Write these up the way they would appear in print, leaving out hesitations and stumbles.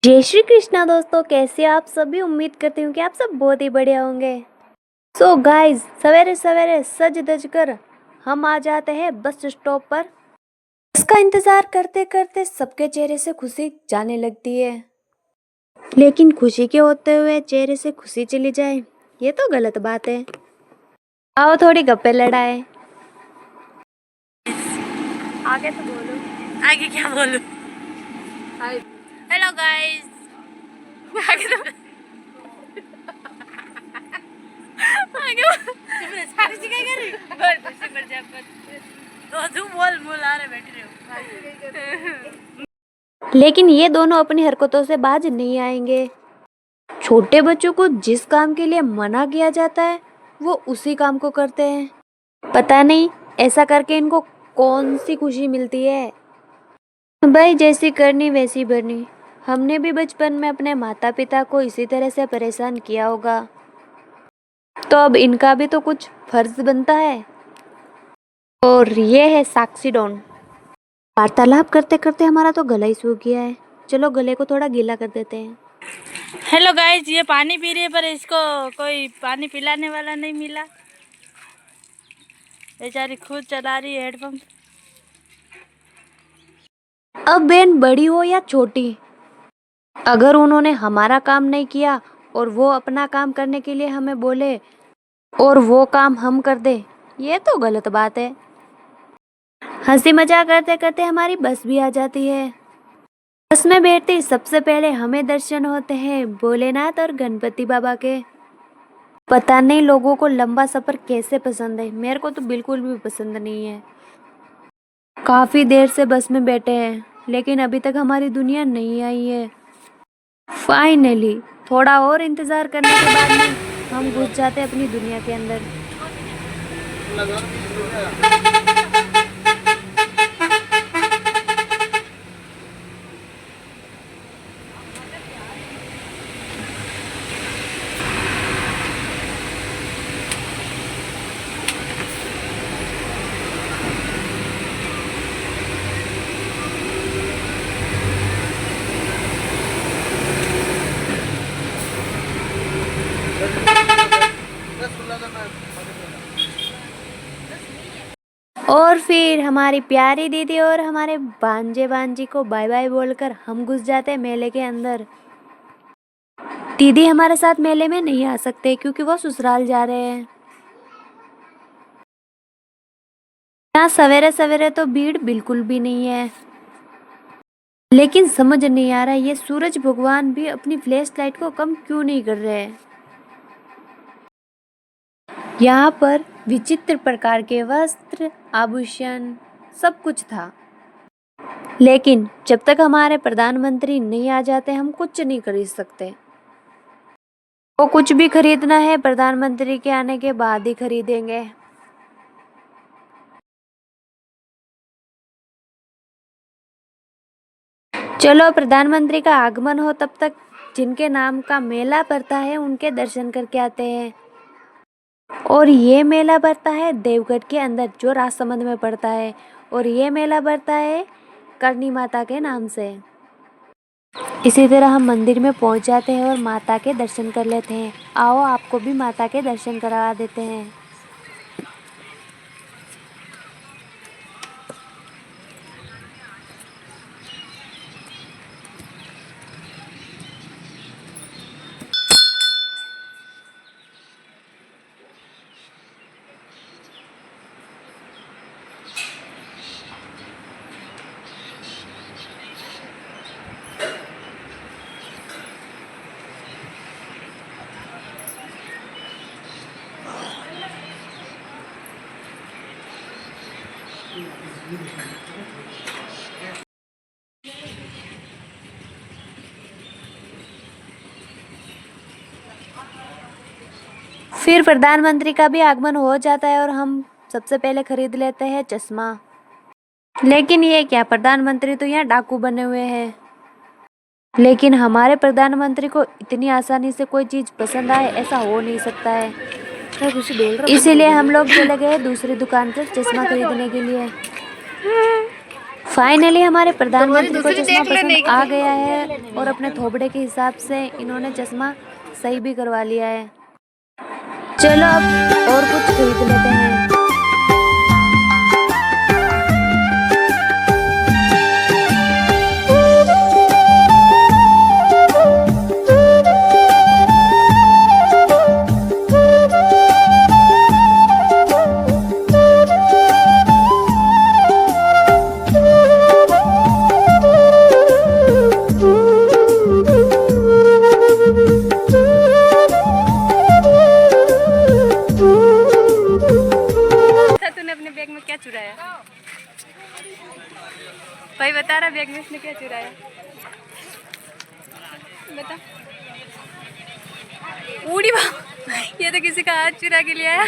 जय श्री कृष्णा दोस्तों, कैसे आप सभी। उम्मीद करती हूँ कि आप सब बहुत ही बढ़िया होंगे। सो गाइस, सवेरे सवेरे सज धज कर हम आ जाते हैं बस स्टॉप पर। बस का इंतजार करते करते सबके चेहरे से खुशी जाने लगती है, लेकिन खुशी के होते हुए चेहरे से खुशी चली जाए ये तो गलत बात है। आओ थोड़ी गप्पे लड़ाए। आगे तो बोलो। आगे क्या बोलूं? Hello guys. आगे तो साक्षी क्या कर रही? बोल जा तो तू बोल आ रहे बैठ रहे हो। लेकिन ये दोनों अपनी हरकतों से बाज नहीं आएंगे। छोटे बच्चों को जिस काम के लिए मना किया जाता है वो उसी काम को करते हैं। पता नहीं ऐसा करके इनको कौन सी खुशी मिलती है। भाई, जैसी करनी वैसी भरनी। हमने भी बचपन में अपने माता पिता को इसी तरह से परेशान किया होगा, तो अब इनका भी तो कुछ फर्ज बनता है। और ये है साक्षी डॉन। वार्तालाप करते करते हमारा तो गला ही सूख गया है। चलो गले को थोड़ा गीला कर देते हैं। हेलो गाइस, ये पानी पी रही है पर इसको कोई पानी पिलाने वाला नहीं मिला। बेचारी खुद चला रही है हेडपंप। अब बहन बड़ी हो या छोटी, अगर उन्होंने हमारा काम नहीं किया और वो अपना काम करने के लिए हमें बोले और वो काम हम कर दे, ये तो गलत बात है। हंसी मजाक करते करते हमारी बस भी आ जाती है। बस में बैठते सबसे पहले हमें दर्शन होते हैं भोलेनाथ और गणपति बाबा के। पता नहीं लोगों को लंबा सफर कैसे पसंद है, मेरे को तो बिल्कुल भी पसंद नहीं है। काफी देर से बस में बैठे हैं लेकिन अभी तक हमारी दुनिया नहीं आई है। फाइनली थोड़ा और इंतजार करने के बाद में हम घुस जाते हैं अपनी दुनिया के अंदर। और फिर हमारी प्यारी दीदी और हमारे भांजे भांजी को बाय बाय बोलकर हम घुस जाते हैं मेले के अंदर। दीदी हमारे साथ मेले में नहीं आ सकते क्योंकि वो ससुराल जा रहे हैं। यहाँ सवेरे सवेरे तो भीड़ बिल्कुल भी नहीं है, लेकिन समझ नहीं आ रहा ये सूरज भगवान भी अपनी फ्लैश लाइट को कम क्यों नहीं कर रहे हैं। यहाँ पर विचित्र प्रकार के वस्त्र, आभूषण, सब कुछ था, लेकिन जब तक हमारे प्रधानमंत्री नहीं आ जाते हम कुछ नहीं खरीद सकते। वो कुछ भी खरीदना है प्रधानमंत्री के आने के बाद ही खरीदेंगे। चलो प्रधानमंत्री का आगमन हो तब तक जिनके नाम का मेला पड़ता है उनके दर्शन करके आते हैं। और ये मेला पड़ता है देवगढ़ के अंदर जो राजसमंद में पड़ता है, और ये मेला पड़ता है करणी माता के नाम से। इसी तरह हम मंदिर में पहुंच जाते हैं और माता के दर्शन कर लेते हैं। आओ आपको भी माता के दर्शन करा देते हैं। फिर प्रधानमंत्री का भी आगमन हो जाता है और हम सबसे पहले खरीद लेते हैं चश्मा। लेकिन ये क्या, प्रधानमंत्री तो यहाँ डाकू बने हुए हैं। लेकिन हमारे प्रधानमंत्री को इतनी आसानी से कोई चीज पसंद आए ऐसा हो नहीं सकता है। इसीलिए हम लोग चले गए दूसरी दुकान पर चश्मा खरीदने के लिए। फाइनली हमारे प्रधानमंत्री को चश्मा पसंद आ गया है और अपने थोबड़े के हिसाब से इन्होंने चश्मा सही भी करवा लिया है। चलो अब और कुछ खरीद लेते हैं। तूने अपने बैग में क्या चुराया? भाई बता रहा बैग में इसने क्या चुराया? बता। उड़ी बाप, ये तो किसी का हाथ चुरा के ले आया।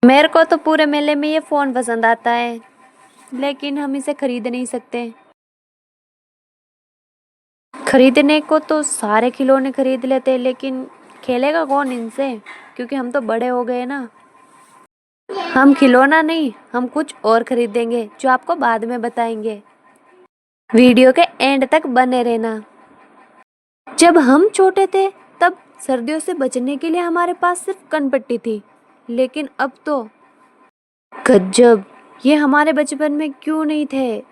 मेरे को तो पूरे मेले में ये फोन पसंद आता है, लेकिन हम इसे खरीद नहीं सकते। खरीदने को तो सारे खिलौने खरीद लेते, लेकिन खेलेगा कौन इनसे, क्योंकि हम तो बड़े हो गए ना। हम खिलौना नहीं, हम कुछ और खरीदेंगे जो आपको बाद में बताएंगे। वीडियो के एंड तक बने रहना। जब हम छोटे थे तब सर्दियों से बचने के लिए हमारे पास सिर्फ कनपट्टी थी, लेकिन अब तो गजब, ये हमारे बचपन में क्यों नहीं थे।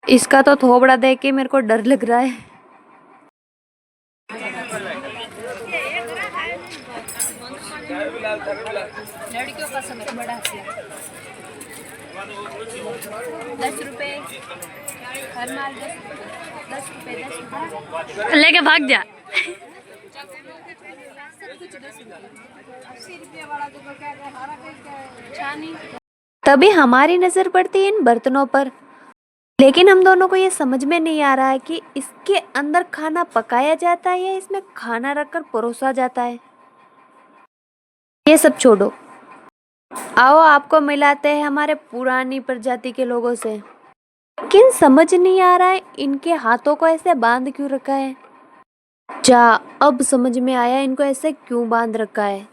इसका तो थोबड़ा देख के मेरे को डर लग रहा है। लड़कियों का समय बड़ा है। 10 रुपए हर माल, 10 रुपए 10 रुपए लेके भाग जा। तभी हमारी नजर पड़ती है इन बर्तनों पर, लेकिन हम दोनों को ये समझ में नहीं आ रहा है कि इसके अंदर खाना पकाया जाता है या इसमें खाना रखकर परोसा जाता है। ये सब छोड़ो, आओ आपको मिलाते हैं हमारे पुरानी प्रजाति के लोगों से। लेकिन समझ नहीं आ रहा है इनके हाथों को ऐसे बांध क्यों रखा है। अब समझ में आया इनको ऐसे क्यों बांध रखा है।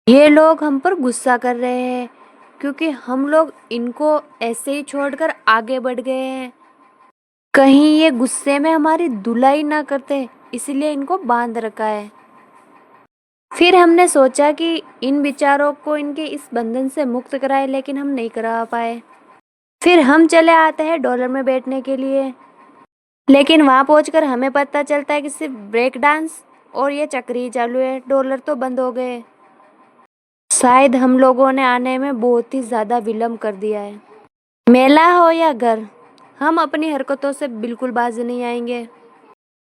ये लोग हम पर गुस्सा कर रहे हैं क्योंकि हम लोग इनको ऐसे ही छोड़कर आगे बढ़ गए हैं। कहीं ये गुस्से में हमारी धुलाई ना करते, इसलिए इनको बांध रखा है। फिर हमने सोचा कि इन विचारों को इनके इस बंधन से मुक्त कराए, लेकिन हम नहीं करा पाए। फिर हम चले आते हैं डॉलर में बैठने के लिए, लेकिन वहाँ पहुंचकर हमें पता चलता है कि सिर्फ ब्रेक डांस और ये चक्री चालू है, डॉलर तो बंद हो गए। शायद हम लोगों ने आने में बहुत ही ज़्यादा विलम्ब कर दिया है। मेला हो या घर, हम अपनी हरकतों से बिल्कुल बाज नहीं आएंगे।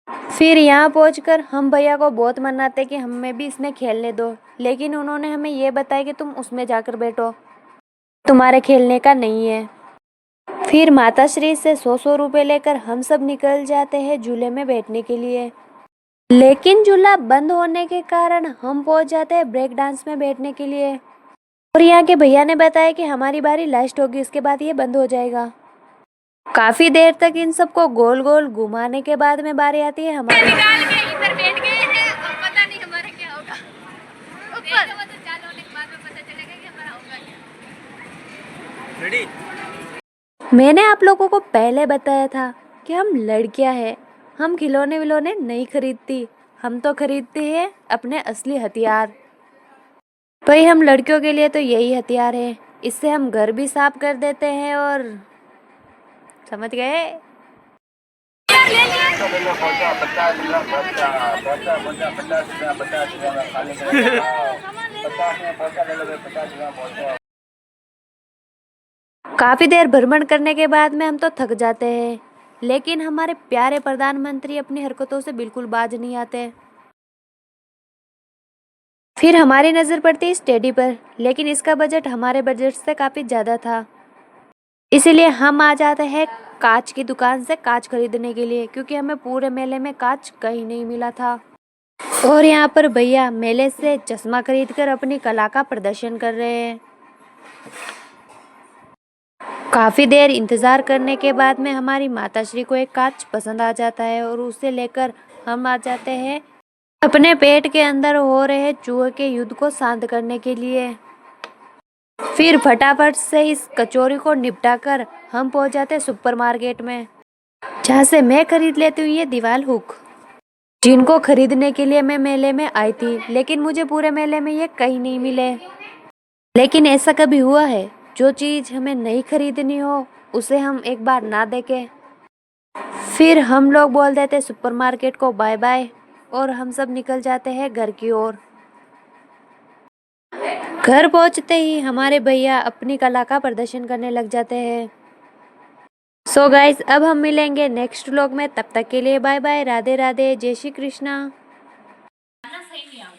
फिर यहाँ पहुंचकर हम भैया को बहुत मनाते कि हमें भी इसमें खेलने दो, लेकिन उन्होंने हमें ये बताया कि तुम उसमें जाकर बैठो, तुम्हारे खेलने का नहीं है। फिर माताश्री से 100 रुपये लेकर हम सब निकल जाते हैं झूले में बैठने के लिए, लेकिन झूला बंद होने के कारण हम पहुंच जाते हैं ब्रेक डांस में बैठने के लिए। और यहाँ के भैया ने बताया कि हमारी बारी लास्ट होगी, उसके बाद ये बंद हो जाएगा। काफी देर तक इन सबको गोल गोल घुमाने के बाद में बारी आती है हमारी। निकाल के इधर बैठ गए हैं और पता नहीं हमारा क्या होगा। ऊपर तो चालू होने के बाद में पता चलेगा कि हमारा होगा क्या। रेडी। मैंने आप लोगों को पहले बताया था कि हम लड़कियां हैं, हम खिलौने विलौने नहीं खरीदती, हम तो खरीदते हैं अपने असली हथियार। भाई हम लड़कियों के लिए तो यही हथियार है, इससे हम घर भी साफ कर देते हैं। और समझ गए। काफी देर भ्रमण करने के बाद में हम तो थक जाते हैं, लेकिन हमारे प्यारे प्रधानमंत्री अपनी हरकतों से बिल्कुल बाज नहीं आते। फिर हमारी नजर पड़ती इस टेडी पर, लेकिन इसका बजट हमारे बजट से काफी ज्यादा था, इसीलिए हम आ जाते हैं कांच की दुकान से कांच खरीदने के लिए, क्योंकि हमें पूरे मेले में कांच कहीं नहीं मिला था। और यहाँ पर भैया मेले से चश्मा खरीदकर अपनी कला का प्रदर्शन कर रहे हैं। काफी देर इंतजार करने के बाद में हमारी माताश्री को एक कांच पसंद आ जाता है और उसे लेकर हम आ जाते हैं अपने पेट के अंदर हो रहे चूहे के युद्ध को शांत करने के लिए। फिर फटाफट से इस कचौरी को निपटाकर हम पहुंच जाते सुपरमार्केट में, जहाँ से मैं खरीद लेती हूँ ये दीवार हुक, जिनको खरीदने के लिए मैं मेले में आई थी, लेकिन मुझे पूरे मेले में ये कहीं नहीं मिले। लेकिन ऐसा कभी हुआ है जो चीज़ हमें नहीं खरीदनी हो उसे हम एक बार ना देखें। फिर हम लोग बोल देते सुपरमार्केट को बाय बाय और हम सब निकल जाते हैं घर की ओर। घर पहुंचते ही हमारे भैया अपनी कला का प्रदर्शन करने लग जाते हैं। सो गाइस, अब हम मिलेंगे नेक्स्ट व्लॉग में, तब तक के लिए बाय बाय, राधे राधे, जय श्री कृष्णा। सही नहीं आओ